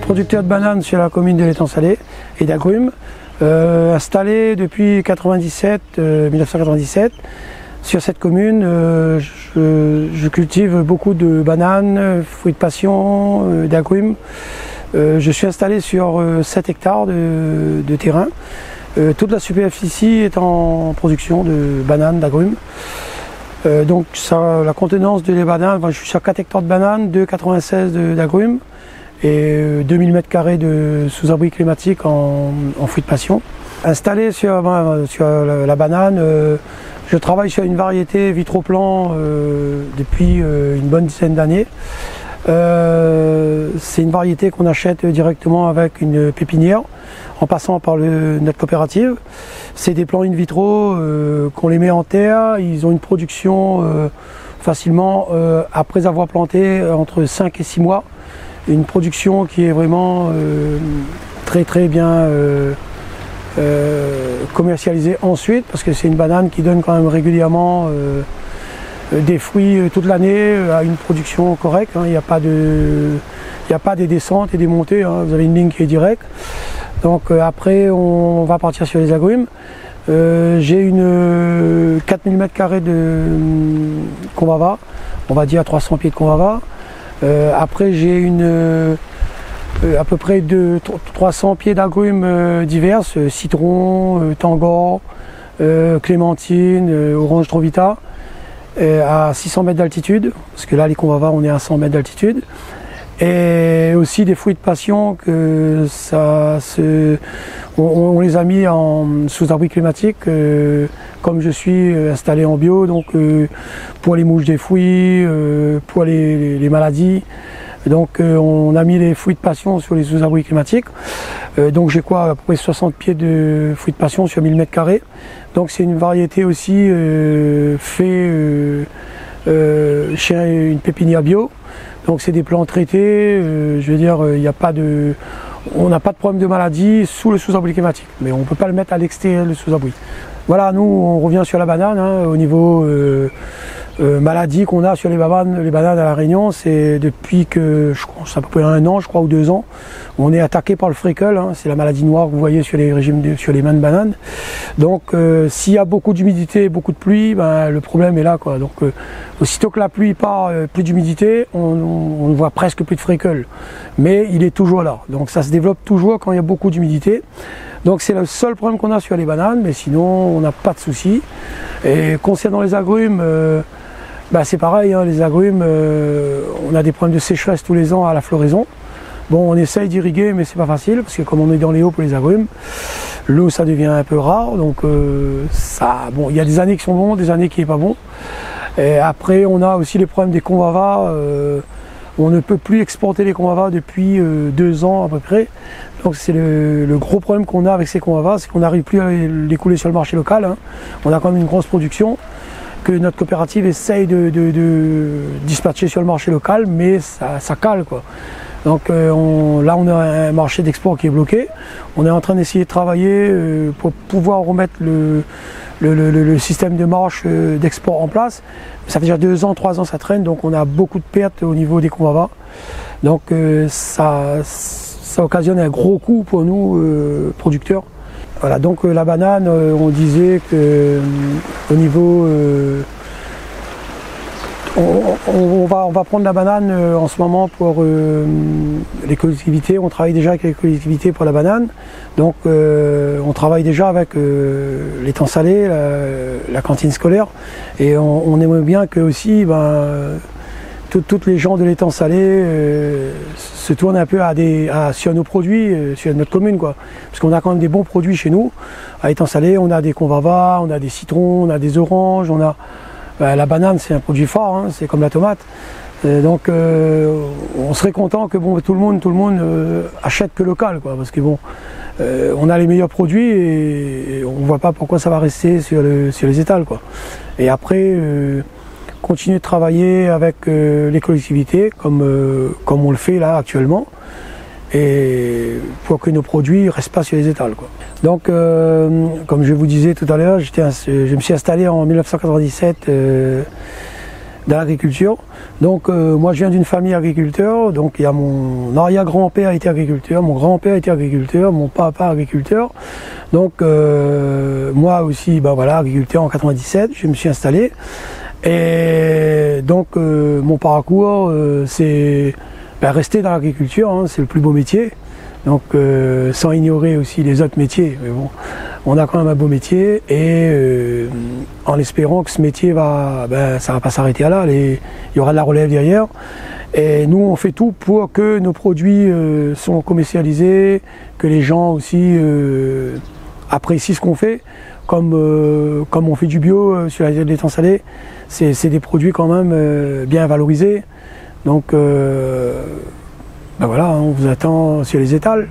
Producteur de bananes sur la commune de l'Étang-Salé et d'agrumes, installé depuis 1997. Sur cette commune, je cultive beaucoup de bananes, fruits de passion, d'agrumes. Je suis installé sur 7 hectares de terrain. Toute la superficie est en production de bananes, d'agrumes. Donc la contenance de les bananes, je suis sur 4 hectares de bananes, 2,96 d'agrumes et 2000 m² de sous-abri climatique en fruits de passion. Installé sur la banane, je travaille sur une variété Vitroplan depuis une bonne dizaine d'années. C'est une variété qu'on achète directement avec une pépinière en passant par notre coopérative. C'est des plants in vitro qu'on les met en terre, ils ont une production facilement après avoir planté entre 5 et 6 mois. Une production qui est vraiment très bien commercialisée ensuite, parce que c'est une banane qui donne quand même régulièrement des fruits toute l'année à une production correcte. Il n'y a pas des descentes et des montées, vous avez une ligne qui est directe. Donc après on va partir sur les agrumes. J'ai une 4000 m² de convava, on va dire 300 pieds de convava. Après j'ai à peu près 300 pieds d'agrumes diverses, citron, tangor, clémentine, orange trovita, à 600 mètres d'altitude, parce que là les convavas on est à 100 mètres d'altitude. Et aussi des fruits de passion que on les a mis sous abri climatique, comme je suis installé en bio, donc pour les mouches des fruits, pour les maladies. Donc on a mis les fruits de passion sur les sous-abris climatiques. Donc j'ai à peu près 60 pieds de fruits de passion sur 1000 m². Donc c'est une variété aussi faite chez une pépinière bio. Donc c'est des plants traités, je veux dire, on n'a pas de problème de maladie sous le sous-abri climatique, mais on ne peut pas le mettre à l'extérieur du sous-abri. Voilà, nous on revient sur la banane, au niveau maladie qu'on a sur les bananes à La Réunion, c'est depuis que, c'est à peu près 1 an je crois, ou 2 ans, on est attaqué par le fréquel, c'est la maladie noire que vous voyez sur les sur les mains de bananes. Donc s'il y a beaucoup d'humidité, beaucoup de pluie, le problème est là, quoi. Donc aussitôt que la pluie part, plus d'humidité, on ne voit presque plus de fréquel, mais il est toujours là. Donc ça se développe toujours quand il y a beaucoup d'humidité. Donc c'est le seul problème qu'on a sur les bananes, mais sinon on n'a pas de soucis. Et concernant les agrumes, c'est pareil, les agrumes, on a des problèmes de sécheresse tous les ans à la floraison. Bon, on essaye d'irriguer, mais c'est pas facile, parce que comme on est dans les hauts pour les agrumes, l'eau ça devient un peu rare, donc il y a des années qui sont bons, des années qui n'est pas bon. Et après on a aussi les problèmes des convavas, on ne peut plus exporter les convavas depuis 2 ans à peu près. Donc c'est le gros problème qu'on a avec ces convavas, c'est qu'on n'arrive plus à les couler sur le marché local. On a quand même une grosse production que notre coopérative essaye de dispatcher sur le marché local, mais ça cale, quoi. Donc là on a un marché d'export qui est bloqué. On est en train d'essayer de travailler pour pouvoir remettre le système de marche d'export en place. Ça fait déjà 2 ans, 3 ans ça traîne, donc on a beaucoup de pertes au niveau des convavas. Donc ça occasionne un gros coût pour nous producteurs. Voilà, donc la banane, on disait que au niveau on va prendre la banane en ce moment pour les collectivités. On travaille déjà avec les collectivités pour la banane. Donc on travaille déjà avec l'Étang-Salé, la cantine scolaire. Et on aimerait bien que aussi toutes les gens de l'Étang-Salé se tournent un peu sur nos produits, sur notre commune, quoi. Parce qu'on a quand même des bons produits chez nous. À Étang-Salé, on a des convavas, on a des citrons, on a des oranges, la banane c'est un produit fort, c'est comme la tomate. Donc on serait content que tout le monde achète que local, quoi, parce que on a les meilleurs produits et on ne voit pas pourquoi ça va rester sur les étals, quoi. Et après continuer de travailler avec les collectivités comme on le fait là actuellement, et pour que nos produits ne restent pas sur les étals, quoi. Donc comme je vous disais tout à l'heure, je me suis installé en 1997 dans l'agriculture. Donc moi je viens d'une famille agriculteur, donc il y a mon arrière-grand-père était agriculteur, mon grand-père était agriculteur, mon papa agriculteur. Donc moi aussi, ben voilà, agriculteur en 97, je me suis installé. Et donc mon parcours c'est rester dans l'agriculture, hein, c'est le plus beau métier. Donc sans ignorer aussi les autres métiers. Mais bon, on a quand même un beau métier et en espérant que ce métier ça va pas s'arrêter là, il y aura de la relève derrière. Et nous on fait tout pour que nos produits sont commercialisés, que les gens aussi apprécient ce qu'on fait. Comme on fait du bio sur la terre d'étang salé, c'est des produits quand même bien valorisés. Donc voilà, on vous attend sur les étals.